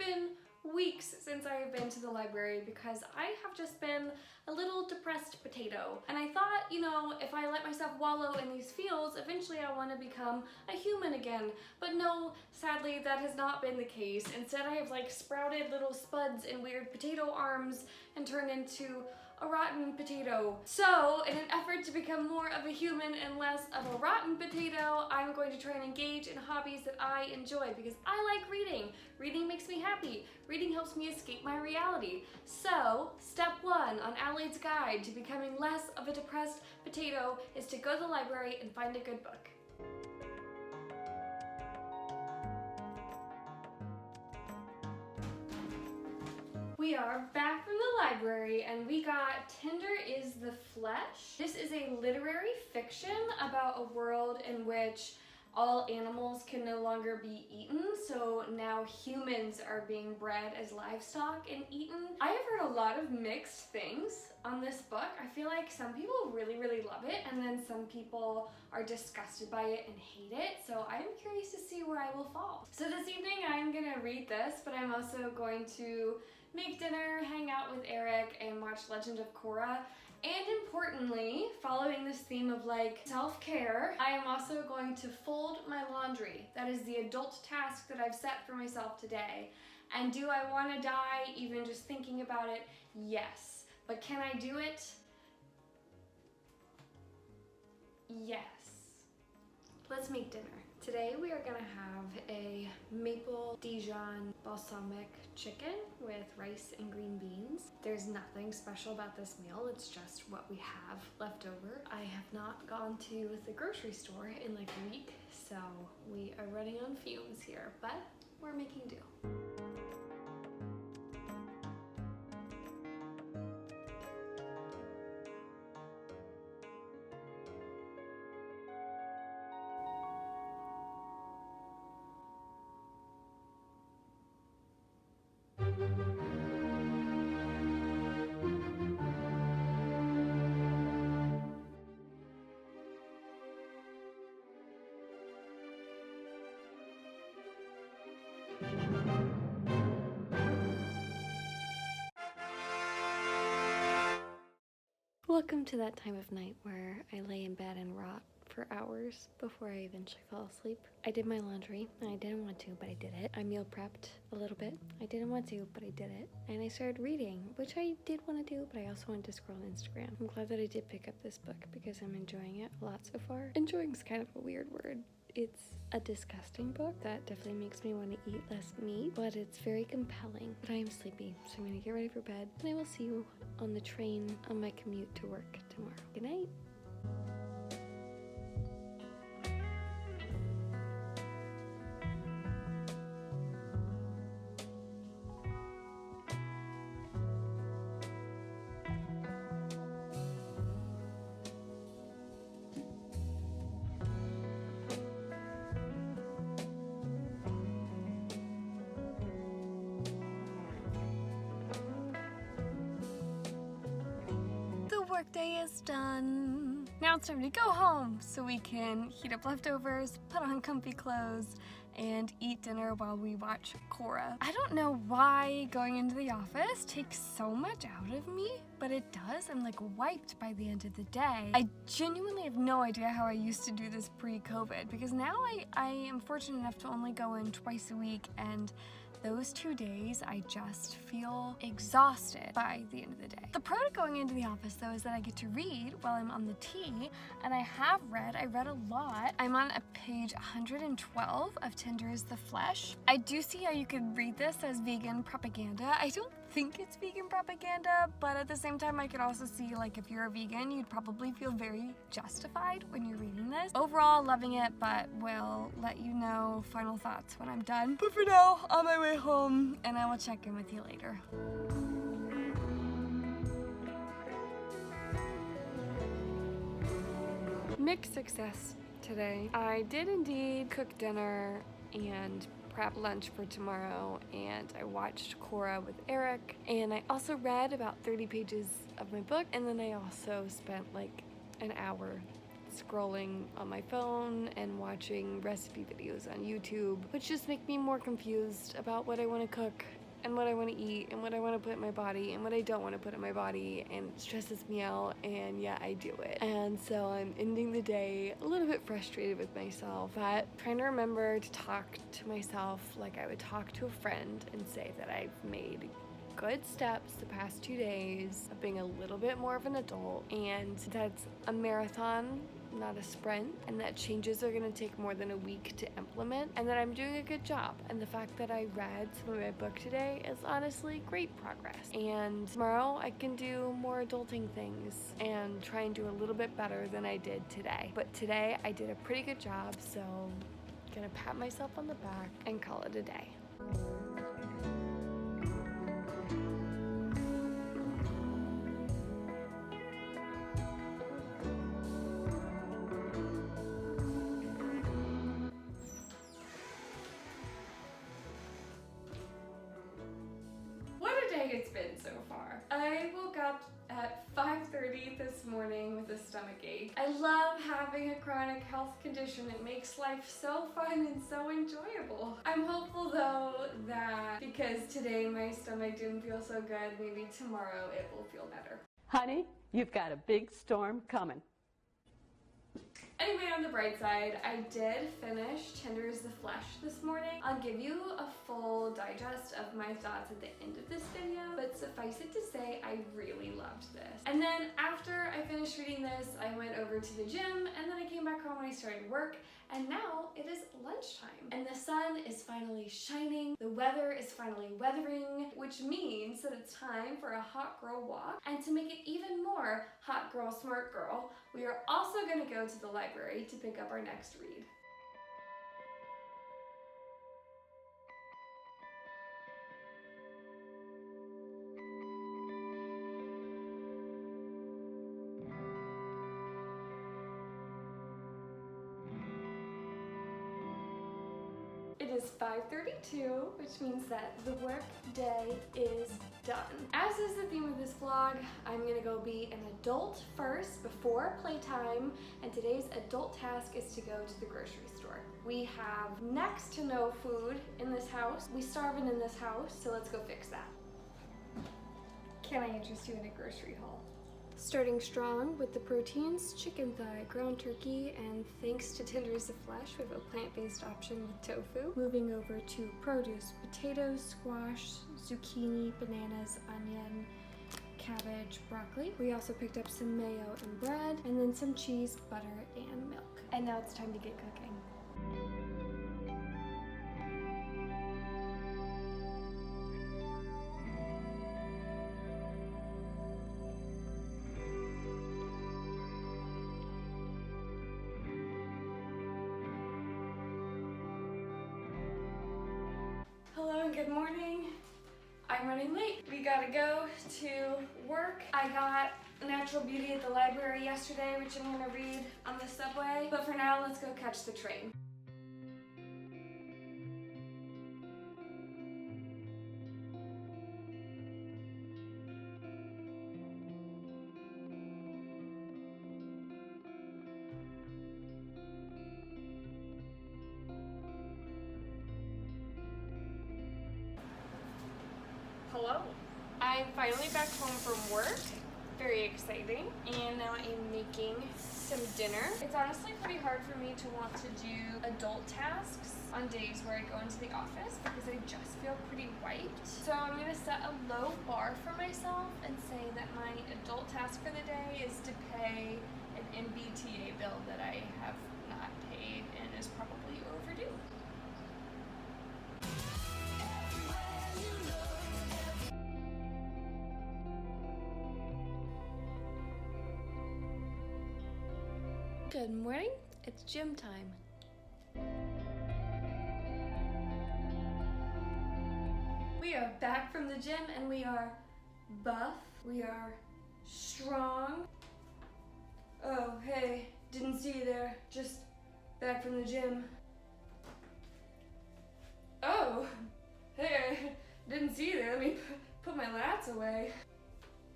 been weeks since I have been to the library because I have just been a little depressed potato. And I thought, you know, if I let myself wallow in these feels, eventually I want to become a human again. But no, sadly, that has not been the case. Instead, I have like sprouted little spuds and weird potato arms and turned into a rotten potato. So, in an effort to become more of a human and less of a rotten potato, I'm going to try and engage in hobbies that I enjoy because I like reading. Reading makes me happy. Reading helps me escape my reality. So, step one on Adelaide's guide to becoming less of a depressed potato is to go to the library and find a good book. We are back from the library and we got Tender is the Flesh. This is a literary fiction about a world in which all animals can no longer be eaten, so now humans are being bred as livestock and eaten. I have heard a lot of mixed things on this book. I feel like some people really love it, and then some people are disgusted by it and hate it, so I'm curious to see where I will fall. So this evening I'm gonna read this, but I'm also going to make dinner, hang out with Eric, and watch Legend of Korra. And importantly, following this theme of like self-care, I am also going to fold my laundry. That is the adult task that I've set for myself today. And do I want to die even just thinking about it? Yes. But can I do it? Yes. Let's make dinner. Today we are gonna have a maple Dijon balsamic chicken with rice and green beans. There's nothing special about this meal, it's just what we have left over. I have not gone to the grocery store in like a week, so we are running on fumes here, but we're making do. Welcome to that time of night where I lay in bed and rot for hours before I eventually fall asleep. I did my laundry, and I didn't want to, but I did it. I meal prepped a little bit. I didn't want to, but I did it. And I started reading, which I did want to do, but I also wanted to scroll on Instagram. I'm glad that I did pick up this book because I'm enjoying it a lot so far. Enjoying is kind of a weird word. It's a disgusting book that definitely makes me want to eat less meat, but it's very compelling. But I am sleepy, so I'm gonna get ready for bed, and I will see you on the train on my commute to work tomorrow. Good night. Workday is done. Now it's time to go home so we can heat up leftovers, put on comfy clothes, and eat dinner while we watch Korra. I don't know why going into the office takes so much out of me, but it does. I'm like wiped by the end of the day. I genuinely have no idea how I used to do this pre-COVID because now I am fortunate enough to only go in twice a week, and those 2 days, I just feel exhausted by the end of the day. The pro to going into the office, though, is that I get to read while I'm on the T, and I read a lot. I'm on page 112 of Tender is the Flesh. I do see how you could read this as vegan propaganda. I don't think it's vegan propaganda, but at the same time, I could also see, like, if you're a vegan, you'd probably feel very justified when you're reading this. Overall, loving it, but will let you know final thoughts when I'm done. But for now, on my way home, and I will check in with you later. Mixed success today. I did indeed cook dinner and prep lunch for tomorrow, and I watched Korra with Eric, and I also read about 30 pages of my book, and then I also spent like an hour scrolling on my phone and watching recipe videos on YouTube, which just make me more confused about what I want to cook and what I want to eat and what I want to put in my body and what I don't want to put in my body, and it stresses me out, and yeah, I do it. And so I'm ending the day a little bit frustrated with myself, but trying to remember to talk to myself like I would talk to a friend and say that I've made good steps the past 2 days of being a little bit more of an adult, and that's a marathon, not a sprint, and that changes are gonna take more than a week to implement, and that I'm doing a good job. And the fact that I read some of my book today is honestly great progress. And tomorrow I can do more adulting things and try and do a little bit better than I did today. But today I did a pretty good job, so I'm gonna pat myself on the back and call it a day. It's been so far. I woke up at 5:30 this morning with a stomach ache. I love having a chronic health condition. It makes life so fun and so enjoyable. I'm hopeful though that because today my stomach didn't feel so good, maybe tomorrow it will feel better. Honey, you've got a big storm coming. Anyway, on the bright side, I did finish Tender is the Flesh this morning. I'll give you a full digest of my thoughts at the end of this video, but suffice it to say, I really loved this. And then after I finished reading this, I went over to the gym, and then I came back home and I started work, and now it is lunchtime. And the sun is finally shining, the weather is finally weathering, which means that it's time for a hot girl walk. And to make it even more hot girl, smart girl, we are also gonna go to the library to pick up our next read. It is 5:32, which means that the work day is done. As is the theme of this vlog, I'm gonna go be an adult first before playtime, and today's adult task is to go to the grocery store. We have next to no food in this house. We starving in this house, so let's go fix that. Can I interest you in a grocery haul? Starting strong with the proteins, chicken thigh, ground turkey, and thanks to Tender is the Flesh, we have a plant-based option with tofu. Moving over to produce, potatoes, squash, zucchini, bananas, onion, cabbage, broccoli. We also picked up some mayo and bread, and then some cheese, butter, and milk. And now it's time to get cooking. Hello and good morning. I'm running late. We gotta go to work. I got Natural Beauty at the library yesterday, which I'm gonna read on the subway. But for now, let's go catch the train. Hello. I'm finally back home from work. Very exciting. And now I'm making some dinner. It's honestly pretty hard for me to want to do adult tasks on days where I go into the office because I just feel pretty wiped. So I'm gonna set a low bar for myself and say that my adult task for the day is to pay an MBTA bill that I have not paid and is probably overdue. Good morning, it's gym time. We are back from the gym and we are buff, we are strong. Oh, hey, didn't see you there, just back from the gym. Oh, hey, I didn't see you there, let me put my lats away.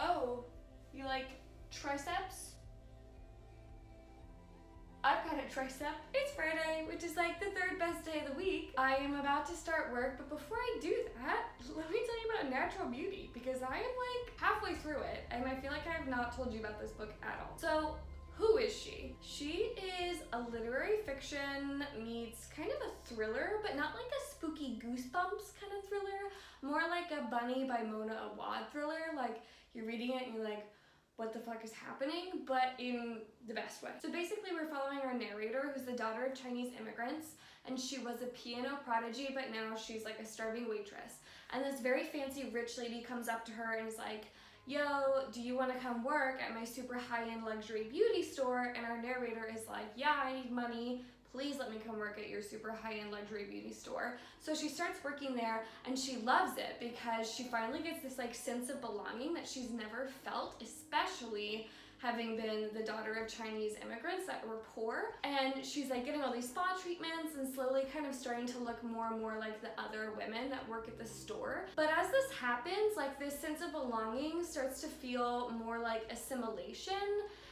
Oh, you like triceps? I've got a tricep. It's Friday, which is like the third best day of the week. I am about to start work, but before I do that, let me tell you about Natural Beauty, because I am like halfway through it, and I feel like I have not told you about this book at all. So, who is she? She is a literary fiction meets kind of a thriller, but not like a spooky Goosebumps kind of thriller, more like a Bunny by Mona Awad thriller. Like, you're reading it and you're like, what the fuck is happening? But in the best way. So basically we're following our narrator, who's the daughter of Chinese immigrants, and she was a piano prodigy, but now she's like a starving waitress. And this very fancy rich lady comes up to her and is like, yo, do you want to come work at my super high-end luxury beauty store? And our narrator is like, yeah, I need money. Please let me come work at your super high-end luxury beauty store. So she starts working there, and she loves it because she finally gets this like sense of belonging that she's never felt, especially having been the daughter of Chinese immigrants that were poor. And she's like getting all these spa treatments and slowly kind of starting to look more and more like the other women that work at the store. But as this happens, like this sense of belonging starts to feel more like assimilation.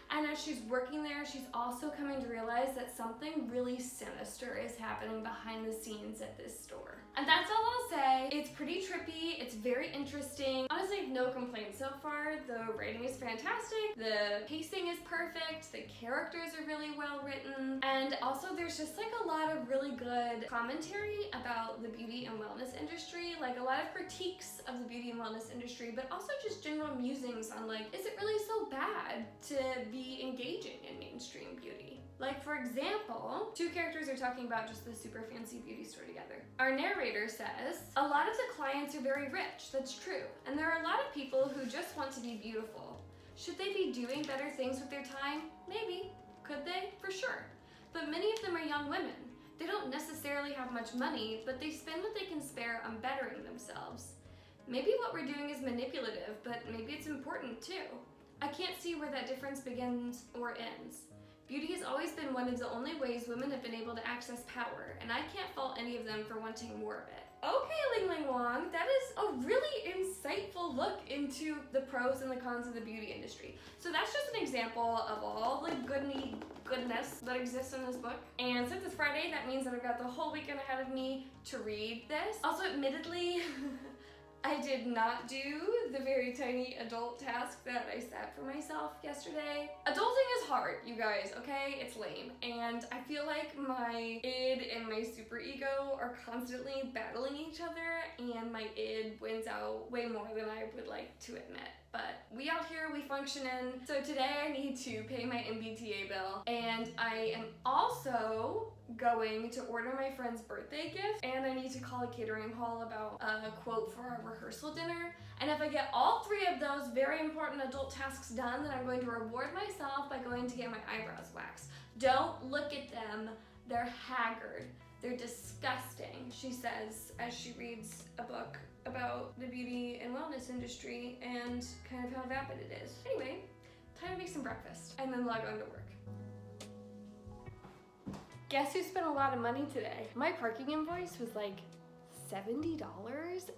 And as she's working there, she's also coming to realize that something really sinister is happening behind the scenes at this store. And that's all I'll say. It's pretty trippy, it's very interesting. Honestly, I have no complaints so far. The writing is fantastic, the pacing is perfect, the characters are really well written, and also there's just like a lot of really good commentary about the beauty and wellness industry, like a lot of critiques of the beauty and wellness industry, but also just general musings on like, is it really so bad to be engaging in mainstream beauty? Like, for example, two characters are talking about just this super fancy beauty store together. Our narrator says, a lot of the clients are very rich, that's true, and there are a lot of people who just want to be beautiful. Should they be doing better things with their time? Maybe. Could they? For sure. But many of them are young women. They don't necessarily have much money, but they spend what they can spare on bettering themselves. Maybe what we're doing is manipulative, but maybe it's important too. I can't see where that difference begins or ends. Beauty has always been one of the only ways women have been able to access power, and I can't fault any of them for wanting more of it. Okay, Ling Ling Wong, that is a really insightful look into the pros and the cons of the beauty industry. So that's just an example of all the goodness that exists in this book. And since it's Friday, that means that I've got the whole weekend ahead of me to read this. Also, admittedly, I did not do the very tiny adult task that I set for myself yesterday. Adulting is hard, you guys, okay? It's lame. And I feel like my id and my superego are constantly battling each other, and my id wins out way more than I would like to admit. But we out here, we functioning. So today I need to pay my MBTA bill, and I am also going to order my friend's birthday gift, and I need to call a catering hall about a quote for our rehearsal dinner. And if I get all three of those very important adult tasks done, then I'm going to reward myself by going to get my eyebrows waxed. Don't look at them, they're haggard. They're disgusting, she says as she reads a book about the beauty and wellness industry and kind of how vapid it is. Anyway, time to make some breakfast and then log on to work. Guess who spent a lot of money today? My parking invoice was like $70,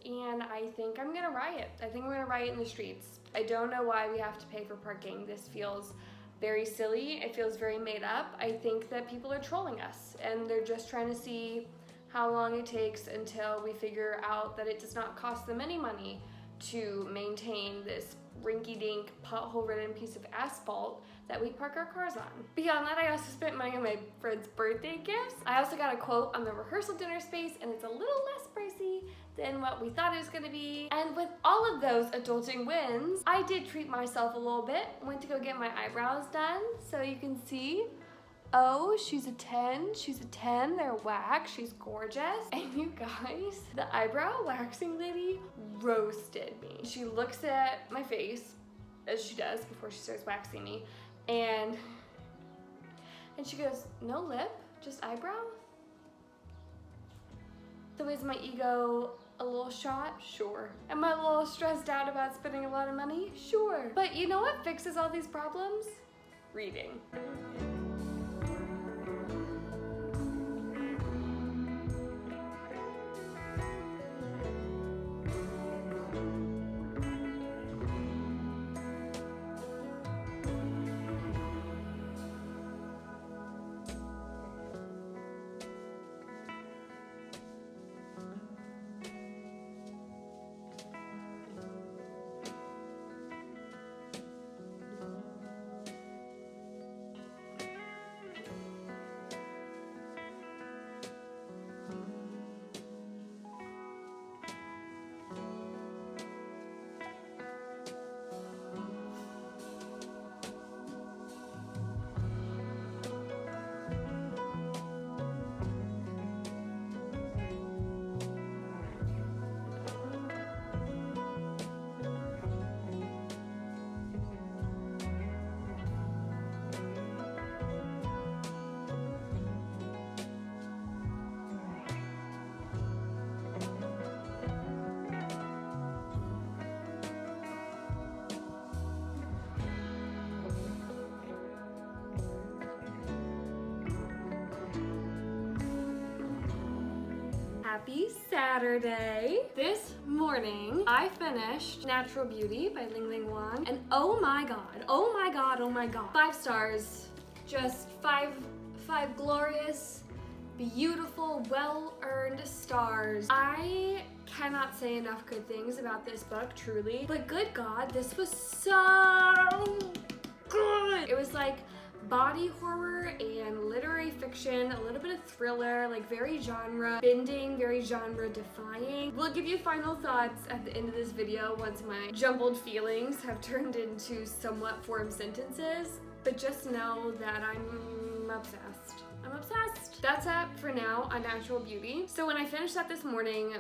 and I think I'm gonna riot. I think I'm gonna riot in the streets. I don't know why we have to pay for parking. This feels very silly. It feels very made up. I think that people are trolling us, and they're just trying to see how long it takes until we figure out that it does not cost them any money to maintain this rinky-dink, pothole-ridden piece of asphalt that we park our cars on. Beyond that, I also spent money on my friend's birthday gifts. I also got a quote on the rehearsal dinner space, and it's a little less pricey than what we thought it was gonna be. And with all of those adulting wins, I did treat myself a little bit. Went to go get my eyebrows done, so you can see. Oh, she's a 10, she's a 10, they're waxed, she's gorgeous. And you guys, the eyebrow waxing lady roasted me. She looks at my face, as she does before she starts waxing me, and she goes, no lip, just eyebrow? So is my ego a little shot? Sure. Am I a little stressed out about spending a lot of money? Sure. But you know what fixes all these problems? Reading. Happy Saturday. This morning, I finished Natural Beauty by Ling Ling Wan, and oh my god, oh my god, oh my god. 5 stars. Just five glorious, beautiful, well-earned stars. I cannot say enough good things about this book, truly. But good God, this was so good. It was like body horror and literary fiction, a little bit of thriller, like very genre bending, very genre defying. We'll give you final thoughts at the end of this video once my jumbled feelings have turned into somewhat formed sentences, but just know that I'm obsessed. I'm obsessed. That's it for now on Natural Beauty. So when I finished that this morning,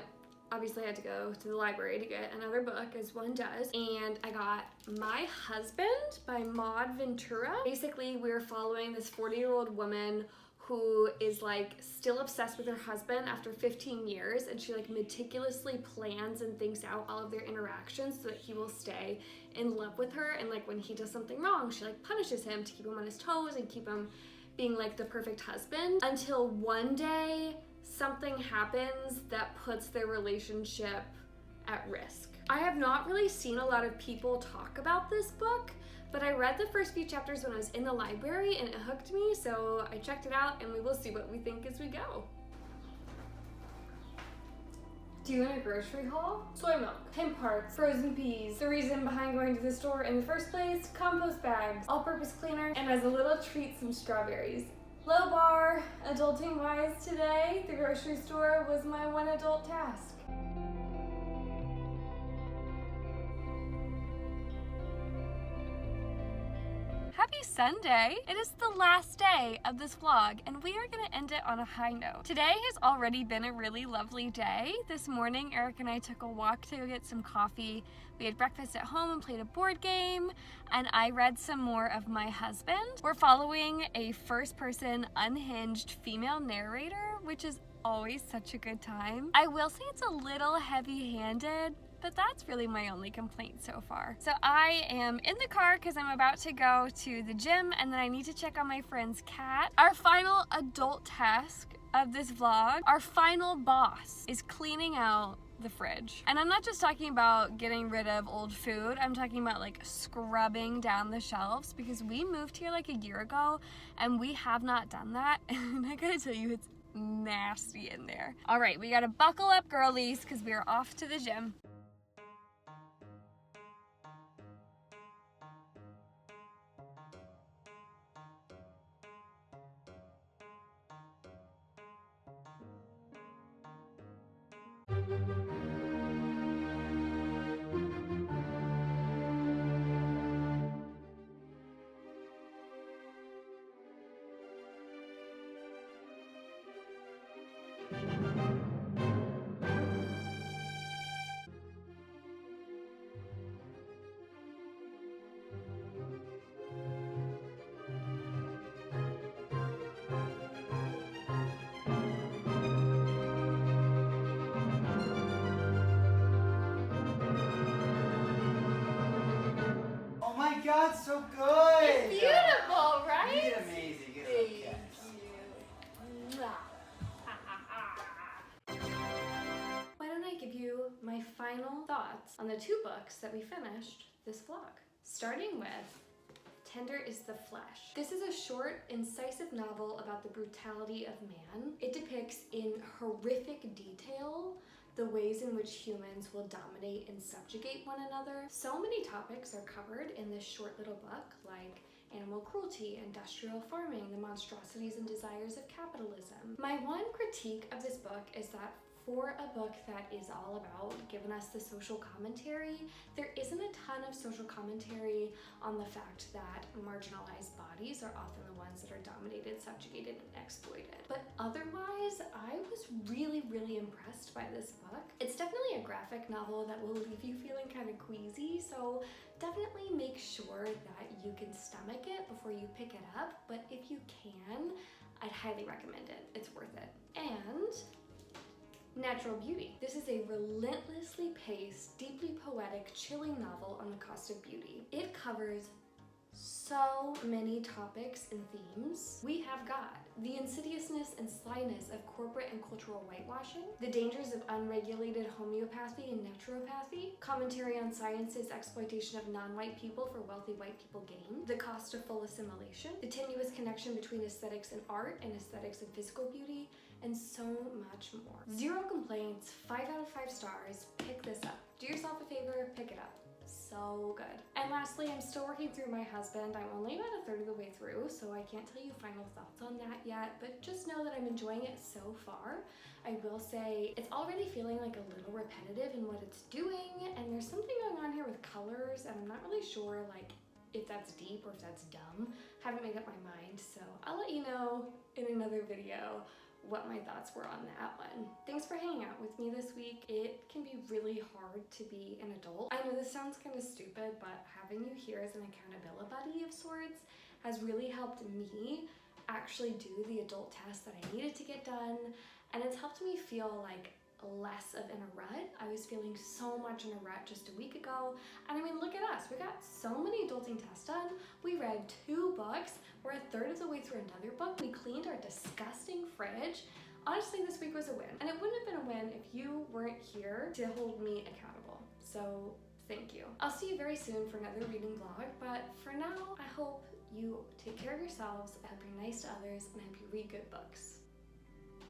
obviously I had to go to the library to get another book, as one does, and I got My Husband by Maud Ventura. Basically, we're following this 40-year-old woman who is like still obsessed with her husband after 15 years, and she like meticulously plans and thinks out all of their interactions so that he will stay in love with her, and like when he does something wrong, she like punishes him to keep him on his toes and keep him being like the perfect husband, until one day something happens that puts their relationship at risk. I have not really seen a lot of people talk about this book, but I read the first few chapters when I was in the library and it hooked me, so I checked it out and we will see what we think as we go. Doing a grocery haul? Soy milk, hemp hearts, frozen peas, the reason behind going to the store in the first place, compost bags, all-purpose cleaner, and as a little treat, some strawberries. Low bar, adulting-wise today, the grocery store was my one adult task. Happy Sunday! It is the last day of this vlog, and we are going to end it on a high note. Today has already been a really lovely day. This morning, Eric and I took a walk to go get some coffee. We had breakfast at home and played a board game, and I read some more of My Husband. We're following a first-person, unhinged female narrator, which is always such a good time. I will say it's a little heavy-handed, but that's really my only complaint so far. So I am in the car because I'm about to go to the gym, and then I need to check on my friend's cat. Our final adult task of this vlog, our final boss, is cleaning out the fridge. And I'm not just talking about getting rid of old food, I'm talking about like scrubbing down the shelves, because we moved here like a year ago and we have not done that. And I gotta tell you, it's nasty in there. All right, we gotta buckle up, girlies, because we are off to the gym. Oh my God, so good! It's beautiful, right? You did amazing. You did okay. Why don't I give you my final thoughts on the 2 books that we finished this vlog. Starting with Tender is the Flesh. This is a short, incisive novel about the brutality of man. It depicts in horrific detail the ways in which humans will dominate and subjugate one another. So many topics are covered in this short little book, like animal cruelty, industrial farming, the monstrosities and desires of capitalism. My one critique of this book is that for a book that is all about giving us the social commentary, there isn't a ton of social commentary on the fact that marginalized bodies are often the ones that are dominated, subjugated, and exploited. But otherwise, I was really, really impressed by this book. It's definitely a graphic novel that will leave you feeling kind of queasy, so definitely make sure that you can stomach it before you pick it up, but if you can, I'd highly recommend it. It's worth it. And Natural Beauty. This is a relentlessly paced, deeply poetic, chilling novel on the cost of beauty. It covers So many topics and themes. We have got the insidiousness and slyness of corporate and cultural whitewashing, the dangers of unregulated homeopathy and naturopathy, commentary on science's exploitation of non-white people for wealthy white people gain, the cost of full assimilation, the tenuous connection between aesthetics and art and aesthetics and physical beauty, and so much more. 0 complaints, 5 out of 5 stars. Pick this up. Do yourself a favor, pick it up. So good. And lastly, I'm still working through My Husband. I'm only about a third of the way through, so I can't tell you final thoughts on that yet, but just know that I'm enjoying it so far. I will say it's already feeling like a little repetitive in what it's doing, and there's something going on here with colors, and I'm not really sure like if that's deep or if that's dumb. Haven't made up my mind, so I'll let you know in another video what my thoughts were on that one. Thanks for hanging out with me this week. It can be really hard to be an adult. I know this sounds kind of stupid, but having you here as an accountability buddy of sorts has really helped me actually do the adult test that I needed to get done, and it's helped me feel like less of in a rut. I was feeling so much in a rut just a week ago, and I mean, look at us. We got so many adulting tests done. We read 2 books. We're a third of the way through another book. We cleaned our disgusting fridge. Honestly, this week was a win, and it wouldn't have been a win if you weren't here to hold me accountable. So thank you. I'll see you very soon for another reading vlog, but for now, I hope you take care of yourselves. I hope you're nice to others, and I hope you read good books.